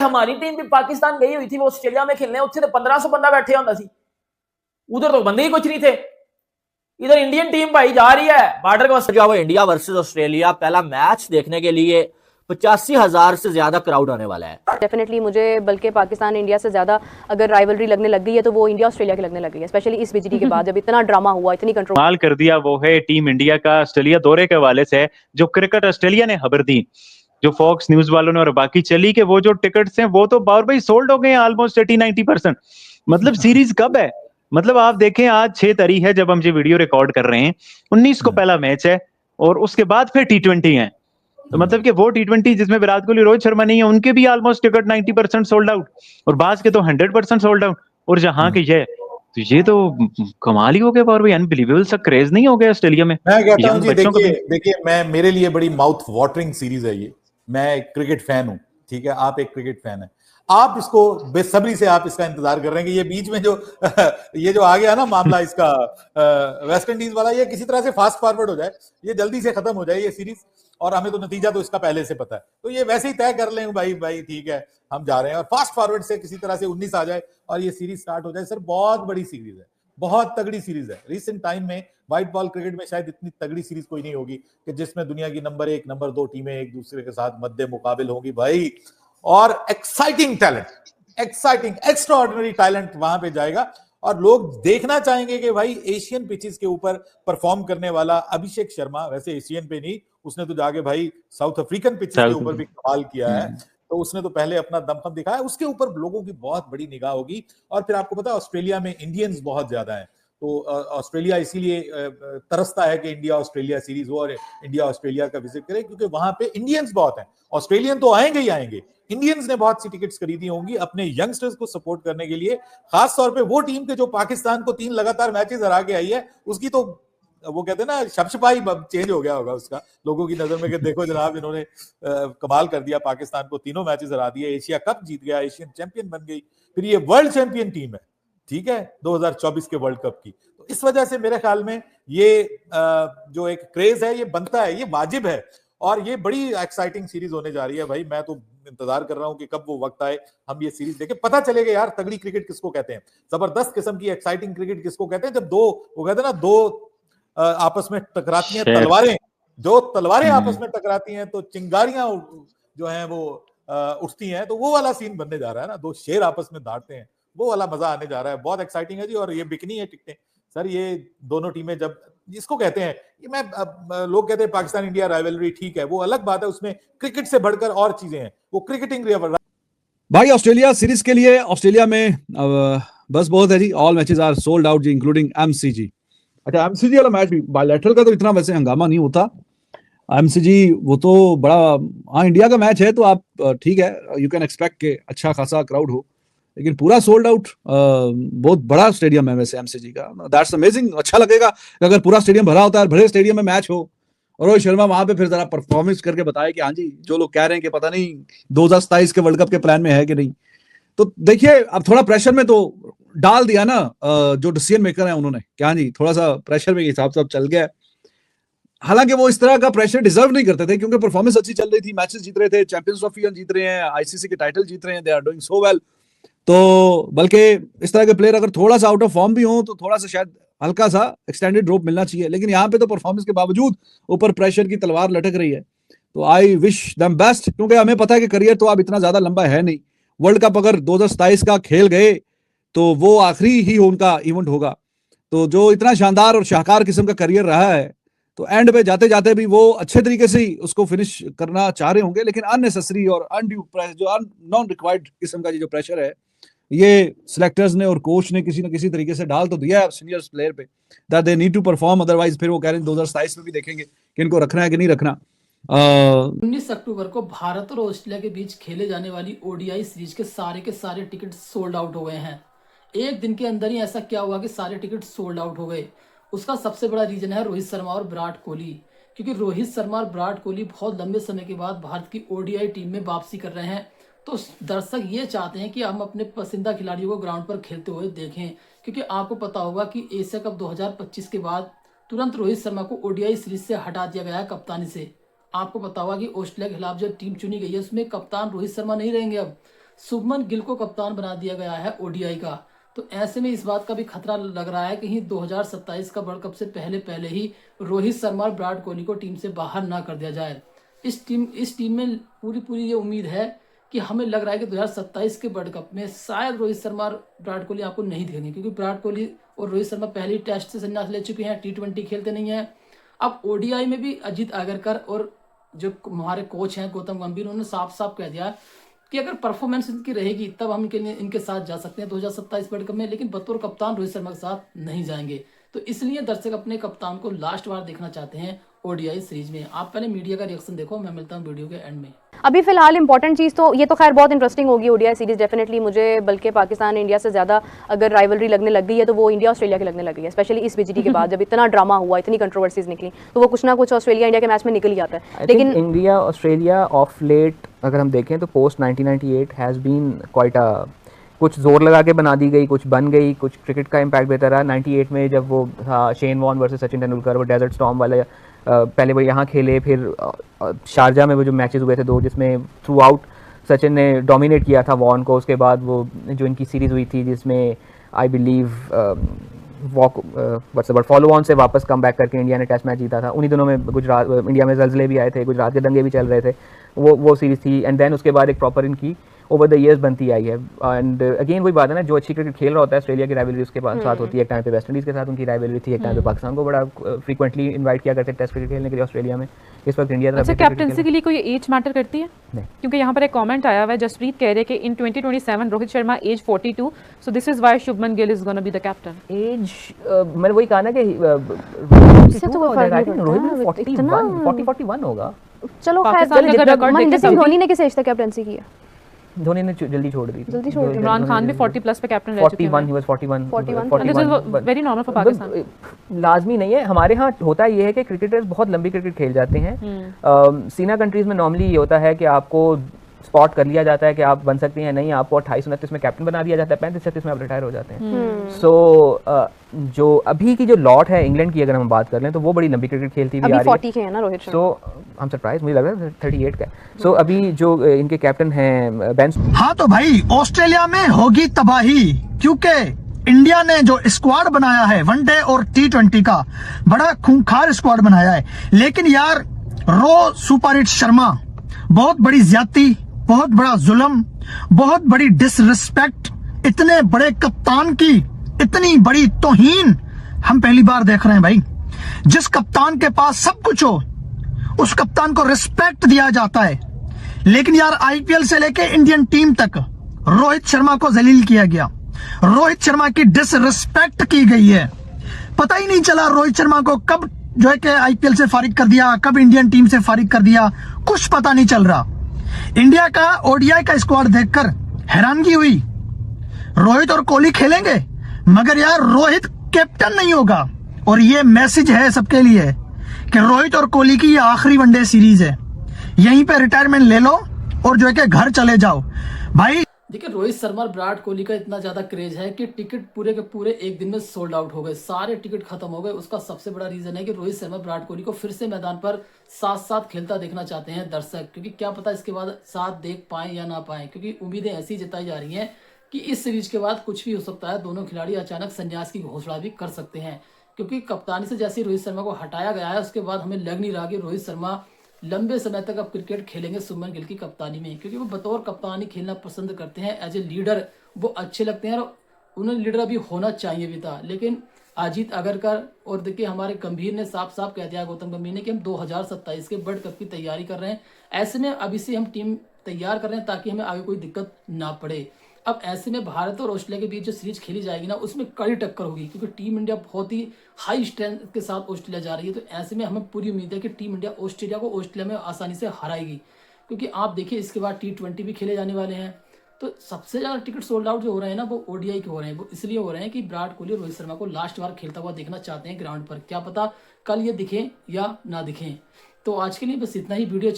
हमारी टीम भी पाकिस्तान गई हुई थी, वो ऑस्ट्रेलिया में खेलने, उत्थे तो 1500 बंदा बैठे होंदा सी, उधर तो बंदे ही कुछ नहीं थे। इधर इंडियन टीम भाई जा रही है बॉर्डर के पास। वो इंडिया वर्सेस ऑस्ट्रेलिया पहला मैच देखने के लिए 85,000 से ज्यादा क्राउड आने वाला है। डेफिनेटली मुझे बल्कि पाकिस्तान इंडिया से ज्यादा अगर राइवलरी लगने लग गई है तो वो इंडिया ऑस्ट्रेलिया की लगने लग गई है, स्पेशली इस बीजीटी के बाद जब इतना ड्रामा हुआ, इतनी कंट्रोल कर दिया। वो है टीम इंडिया का ऑस्ट्रेलिया दौरे के हवाले से जो क्रिकेट ऑस्ट्रेलिया ने खबर दी, जो फॉक्स न्यूज वालों ने और बाकी चली कि वो जो टिकट्स हैं वो तो बावर भाई सोल्ड हो गए हैं ऑलमोस्ट 80-90%। मतलब सीरीज कब है? मतलब आप देखें आज 6 तारीख है जब हम ये वीडियो रिकॉर्ड कर रहे हैं, 19 को पहला मैच है और उसके बाद फिर T20 है। तो मतलब कि वो T20 जिसमें विराट कोहली रोहित शर्मा नहीं है उनके भी ऑलमोस्ट टिकट 90% सोल्ड आउट और बाज के तो 100% सोल्ड आउट। और जहां के ये तो कमाल ही हो गया और भाई अनबिलीवेबल सा क्रेज नहीं हो गया ऑस्ट्रेलिया में। मैं कहता हूं जी, देखिए मैं मेरे लिए बड़ी माउथ वाटरिंग सीरीज है ये। मैं एक क्रिकेट फैन हूं, ठीक है, आप एक क्रिकेट फैन है, आप इसको बेसब्री से आप इसका इंतजार कर रहे हैं कि ये बीच में जो ये जो आ गया ना मामला इसका वेस्ट इंडीज वाला, ये किसी तरह से फास्ट फॉरवर्ड हो जाए, ये जल्दी से खत्म हो जाए ये सीरीज, और हमें तो नतीजा तो इसका पहले से पता है, तो ये वैसे ही तय कर लें भाई भाई ठीक है हम जा रहे हैं, और फास्ट फॉरवर्ड से किसी तरह से 19 आ जाए और ये सीरीज स्टार्ट हो जाए। सर बहुत बड़ी सीरीज है, बहुत तगड़ी सीरीज है। रिसेंट टाइम में व्हाइट बॉल क्रिकेट में शायद इतनी तगड़ी सीरीज कोई नहीं होगी कि जिसमें दुनिया की नंबर 1 नंबर 2 टीमें एक दूसरे के साथ मद्दे मुकाबिल होंगी भाई, और exciting talent, exciting extraordinary talent वहां पे जाएगा, और लोग देखना चाहेंगे कि भाई एशियन पिचेस के ऊपर परफॉर्म करने वाला अभिषेक शर्मा, वैसे एशियन पे नहीं, उसने तो जाके भाई साउथ अफ्रीकन पिचेस के ऊपर भी कमाल किया है, तो उसने तो पहले अपना दमखम दिखाया, उसके ऊपर लोगों की बहुत बड़ी निगाह होगी। और फिर आपको पता है ऑस्ट्रेलिया में इंडियंस बहुत ज्यादा हैं, तो ऑस्ट्रेलिया इसीलिए तरसता है कि इंडिया ऑस्ट्रेलिया सीरीज हो और इंडिया ऑस्ट्रेलिया का विजिट करे, क्योंकि वहां पे इंडियंस बहुत हैं। ऑस्ट्रेलियन तो आएंगे ही आएंगे, इंडियंस ने बहुत सी टिकट्स खरीदी होंगी अपने यंगस्टर्स को सपोर्ट करने के लिए, खास तौर पे वो टीम के जो पाकिस्तान को 3 लगातार मैचेस हरा के आई है, उसकी तो वो कहते हैं ना शपशपाई चेंज हो गया होगा उसका लोगों की नजर में कि देखो जनाब इन्होंने कमाल कर दिया, पाकिस्तान को तीनों मैचेस हरा दिए, एशिया कप जीत गया, एशियन चैंपियन बन गई, फिर ये वर्ल्ड चैंपियन टीम है, ठीक है, 2024 के वर्ल्ड कप की। तो इस वजह से मेरे ख्याल में ये जो एक क्रेज है ये बनता है, ये वाजिब है, और ये बड़ी एक्साइटिंग सीरीज होने जा रही है भाई। मैं तो इंतजार कर रहा हूं कि कब वो वक्त आए हम ये सीरीज देखें, पता चलेगा यार तगड़ी क्रिकेट किसको कहते हैं, जबरदस्त किस्म की एक्साइटिंग क्रिकेट किसको कहते हैं, जब दो वो कहते हैं ना दो आपस में टकराती हैं तलवारें, जो तलवारें आपस में टकराती हैं तो चिंगारियां जो हैं वो उठती हैं, तो वो वाला सीन बनने जा रहा है ना, दो शेर आपस में दांतते हैं, वो वाला मजा आने जा रहा है। बहुत एक्साइटिंग है जी, और ये बिकनी है टिकटें सर। ये दोनों टीमें जब जिसको कहते हैं ये लोग कहते हैं पाकिस्तान इंडिया राइवलरी, ठीक है वो अलग बात है, उसमें क्रिकेट से बढ़कर और चीजें हैं, वो क्रिकेटिंग भाई। ऑस्ट्रेलिया सीरीज के लिए ऑस्ट्रेलिया में बस बहुत है जी, all matches are sold out जी, इंक्लूडिंग एमसीजी। अच्छा एमसीजी वाला मैच भी, बायलैटरल का तो इतना वैसे हंगामा नहीं होता, एमसीजी वो तो बड़ा, हाँ इंडिया का मैच है तो आप ठीक है, यू कैन एक्सपेक्ट के अच्छा खासा क्राउड हो, लेकिन पूरा सोल्ड आउट, बहुत बड़ा स्टेडियम है वैसे एमसीजी का, दैट्स अमेजिंग। अच्छा लगेगा अगर पूरा स्टेडियम भरा होता है, भरे स्टेडियम में मैच हो और रोहित शर्मा वहां पे फिर जरा परफॉर्मेंस करके बताए कि हाँ जी जो लोग कह रहे हैं कि पता नहीं 2027 के वर्ल्ड कप के प्लान में है कि नहीं। तो देखिए अब थोड़ा प्रेशर में तो डाल दिया ना जो डिसीजन मेकर है उन्होंने, क्या जी थोड़ा सा प्रेशर में हिसाब से चल गया। हालांकि वो इस तरह का प्रेशर डिजर्व नहीं करते थे, क्योंकि परफॉर्मेंस अच्छी चल रही थी, मैचेस जीत रहे थे, चैंपियंस ट्रॉफी जीत रहे हैं, आईसीसी के टाइटल जीत रहे हैं, they are doing so well. तो बल्कि इस तरह के प्लेयर अगर थोड़ा सा आउट ऑफ फॉर्म भी हो तो थोड़ा सा शायद हल्का सा एक्सटेंडेड ड्रॉप मिलना चाहिए, लेकिन यहाँ पे तो परफॉर्मेंस के बावजूद ऊपर प्रेशर की तलवार लटक रही है। तो आई विश देम बेस्ट, क्योंकि हमें पता है कि करियर तो अब इतना ज्यादा लंबा है नहीं, वर्ल्ड कप अगर 2027 का खेल गए तो वो आखिरी ही उनका इवेंट होगा। तो जो इतना शानदार और शाहकार किस्म का करियर रहा है, तो एंड पे जाते जाते भी वो अच्छे तरीके से ही उसको फिनिश करना चाह रहे होंगे, लेकिन अननेसेसरी और अनड्यू जो नॉन रिक्वायर्ड किस्म का जो प्रेशर है ये सिलेक्टर्स ने और कोच ने किसी न किसी तरीके से डाल तो दिया है सीनियर प्लेयर पे, that they need to perform, otherwise फिर वो कह रहे हैं 2027 में भी देखेंगे कि इनको रखना है कि नहीं रखना। 19 अक्टूबर को भारत और ऑस्ट्रेलिया के बीच खेले जाने वाली ओडीआई सीरीज के सारे टिकट सोल्ड आउट हो गए हैं। एक दिन के अंदर ही ऐसा क्या हुआ कि सारे टिकट सोल्ड आउट हो गए? उसका सबसे बड़ा रीजन है रोहित शर्मा और विराट कोहली, क्योंकि रोहित शर्मा और विराट कोहली बहुत लंबे समय के बाद भारत की ओडीआई टीम में वापसी कर रहे हैं। तो दर्शक ये चाहते हैं कि हम अपने पसंदीदा खिलाड़ियों को ग्राउंड पर खेलते हुए देखें, क्योंकि आपको पता होगा कि एशिया कप 2025 के बाद तुरंत रोहित शर्मा को ओडीआई सीरीज से हटा दिया गया है कप्तानी से। आपको पता होगा कि ऑस्ट्रेलिया के खिलाफ जो टीम चुनी गई है उसमें कप्तान रोहित शर्मा नहीं रहेंगे अब। शुभमन गिल को कप्तान बना दिया गया है ओडीआई का। तो ऐसे में इस बात का भी खतरा लग रहा है कहीं 2027 का वर्ल्ड कप से पहले ही रोहित शर्मा और विराट कोहली को टीम से बाहर ना कर दिया जाए। इस टीम में पूरी ये उम्मीद है कि हमें लग रहा है कि 2027 के वर्ल्ड कप में शायद रोहित शर्मा और विराट कोहली आपको नहीं दिखेंगे, क्योंकि विराट कोहली और रोहित शर्मा पहले ही टेस्ट से संन्यास ले चुके हैं, T20 खेलते नहीं हैं। अब ओडीआई में भी अजीत आगरकर और जो हमारे कोच हैं गौतम गंभीर, उन्होंने साफ साफ कह दिया कि अगर परफॉर्मेंस इनकी रहेगी तब हम इनके साथ जा सकते हैं 2027 वर्ल्ड कप में, लेकिन बतौर कप्तान रोहित शर्मा के साथ नहीं जाएंगे। तो इसलिए दर्शक अपने कप्तान को लास्ट बार देखना चाहते हैं ओडीआई सीरीज में। आप पहले मीडिया का रिएक्शन देखो, मैं मिलता हूँ वीडियो के एंड में। अभी फिलहाल इंपॉर्टेंट चीज़ तो ये तो खैर बहुत इंटरेस्टिंग होगी ओडीआई सीरीज डेफिनेटली मुझे, बल्कि पाकिस्तान इंडिया से ज़्यादा अगर राइवलरी लगने लग गई है तो वो इंडिया ऑस्ट्रेलिया की लगने लग गई है, स्पेशली इस बीजीटी के बाद जब इतना ड्रामा हुआ, इतनी कंट्रोवर्सीज निकली, तो वो कुछ ना कुछ ऑस्ट्रेलिया इंडिया के मैच में निकल ही आता है। लेकिन इंडिया ऑस्ट्रेलिया ऑफ लेट अगर हम देखें तो पोस्ट 1998 हैज़ बीन क्वाइट कुछ जोर लगा के बना दी गई, कुछ बन गई, कुछ क्रिकेट का इम्पैक्ट बेहतर रहा। 98 में जब वो था Shane Warne versus Sachin Tendulkar, वो डेजर्ट स्टॉर्म वाले पहले वो यहाँ खेले, फिर शारजा में वो जो मैचेस हुए थे दो, जिसमें थ्रू आउट सचिन ने डोमिनेट किया था वॉर्न को। उसके बाद वो जो इनकी सीरीज़ हुई थी जिसमें आई बिलीव फॉलो ऑन से वापस कम बैक करके इंडिया ने टेस्ट मैच जीता था। उन्हीं दिनों में गुजरात इंडिया में जल्जले भी आए थे, गुजरात के दंगे भी चल रहे थे, वो सीरीज़ थी। एंड देन उसके बाद एक प्रॉपर इनकी ओवर द ईयर्स बनती आई है। एंड अगेन वही बात है ना, जो अच्छी क्रिकेट खेल रहा होता है ऑस्ट्रेलिया की राइवलरी उसके साथ होती है। एक टाइम पे वेस्ट इंडीज़ के साथ उनकी राइवलरी थी, एक टाइम पे पाकिस्तान को बड़ा फ्रीक्वेंटली इनवाइट किया करते टेस्ट क्रिकेट खेलने के लिए ऑस्ट्रेलिया में। इस वक्त इंडिया अच्छा, कैप्टनसी के लिए कोई एज मैटर करती है? नहीं, क्योंकि यहाँ पर एक कमेंट आया हुआ है, जसप्रीत कह रहे हैं कि in 2027 Rohit Sharma age 42, so this is why Shubman Gill is gonna be the captain. As मैंने वही कहा ना कि रोहित 41 होगा। चलो पाकिस्तान का अगर रिकॉर्ड महेंद्र देखें सिंह तो धोनी ने किस एज तक कैप्टनसी की है? धोनी ने जल्दी छोड़ दी, जल्दी छोड़ दी। इमरान खान भी 40 प्लस पे कैप्टन रह चुके हैं। 41 he was 41 this is very normal for Pakistan. लाजमी नहीं है, हमारे यहाँ होता ये है कि क्रिकेटर्स बहुत लंबी क्रिकेट खेल जाते हैं। सीना कंट्रीज में नॉर्मली ये होता है कि आपको स्पॉट कर लिया जाता है कि आप बन सकते हैं, नहीं आपको 28-29 में कैप्टन बना दिया जाता है, 35-36 में आप रिटायर हो जाते हैं। सो जो अभी की जो लॉट है इंग्लैंड की अगर हम बात कर लें तो वो बड़ी लंबी क्रिकेट खेलती हुई आ रही है। 40 के हैं ना रोहित शर्मा। सो आई एम सरप्राइज, मुझे लग रहा है 38 का। सो अभी जो इनके कैप्टन हैं बेन। हाँ तो भाई ऑस्ट्रेलिया में होगी तबाही, क्योंकि इंडिया ने जो स्क्वाड बनाया है वनडे और T20 का, बड़ा खूंखार स्क्वाड बनाया है। लेकिन यार रो सुपर शर्मा, बहुत बड़ी ज्यादती, बहुत बड़ा जुल्म, बहुत बड़ी डिसरिस्पेक्ट, इतने बड़े कप्तान की इतनी बड़ी तौहीन हम पहली बार देख रहे हैं भाई। जिस कप्तान के पास सब कुछ हो उस कप्तान को रिस्पेक्ट दिया जाता है, लेकिन यार आईपीएल से लेके इंडियन टीम तक रोहित शर्मा को जलील किया गया, रोहित शर्मा की डिसरिस्पेक्ट की गई है। पता ही नहीं चला रोहित शर्मा को कब जो है कि आईपीएल से फारिग कर दिया, कब इंडियन टीम से फारिग कर दिया, कुछ पता नहीं चल रहा। इंडिया का ओडीआई का स्क्वाड देखकर हैरानगी हुई। रोहित और कोहली खेलेंगे मगर यार रोहित कैप्टन नहीं होगा, और ये मैसेज है सबके लिए कि रोहित और कोहली की ये आखिरी वनडे सीरीज है, यहीं पे रिटायरमेंट ले लो और जो है कि घर चले जाओ भाई। देखिए रोहित शर्मा और विराट कोहली का इतना ज्यादा क्रेज है कि टिकट पूरे के पूरे एक दिन में सोल्ड आउट हो गए, सारे टिकट खत्म हो गए। उसका सबसे बड़ा रीजन है कि रोहित शर्मा विराट कोहली को फिर से मैदान पर साथ साथ खेलता देखना चाहते हैं दर्शक, क्योंकि क्या पता इसके बाद साथ देख पाए या ना पाए, क्योंकि उम्मीदें ऐसी जताई जा रही हैं कि इस सीरीज के बाद कुछ भी हो सकता है। दोनों खिलाड़ी अचानक संन्यास की घोषणा भी कर सकते हैं, क्योंकि कप्तानी से जैसे रोहित शर्मा को हटाया गया है उसके बाद हमें लग नहीं रहा कि रोहित शर्मा लंबे समय तक अब क्रिकेट खेलेंगे शुभमन गिल की कप्तानी में, क्योंकि वो बतौर कप्तानी खेलना पसंद करते हैं। एज ए लीडर वो अच्छे लगते हैं और उन्हें लीडर अभी होना चाहिए भी था। लेकिन अजीत आगरकर और देखिए हमारे गंभीर ने साफ साफ कह दिया, गौतम गंभीर ने, कि हम 2027 के वर्ल्ड कप की तैयारी कर रहे हैं। ऐसे में अभी से हम टीम तैयार कर रहे हैं ताकि हमें आगे कोई दिक्कत ना पड़े। अब ऐसे में भारत और ऑस्ट्रेलिया के बीच जो सीरीज खेली जाएगी ना, उसमें कड़ी टक्कर होगी, क्योंकि टीम इंडिया बहुत ही हाई स्ट्रेंथ के साथ ऑस्ट्रेलिया जा रही है। तो ऐसे में हमें पूरी उम्मीद है कि टीम इंडिया ऑस्ट्रेलिया को ऑस्ट्रेलिया में आसानी से हराएगी, क्योंकि आप देखिए इसके बाद T20 भी खेले जाने वाले हैं। तो सबसे ज़्यादा टिकट सोल्ड आउट जो हो रहे हैं ना वो ओडीआई के हो रहे हैं। वो इसलिए हो रहे हैं कि विराट कोहली और रोहित शर्मा को लास्ट बार खेलता हुआ देखना चाहते हैं ग्राउंड पर। क्या पता कल ये दिखें या ना दिखें। तो आज के लिए बस इतना ही। वीडियो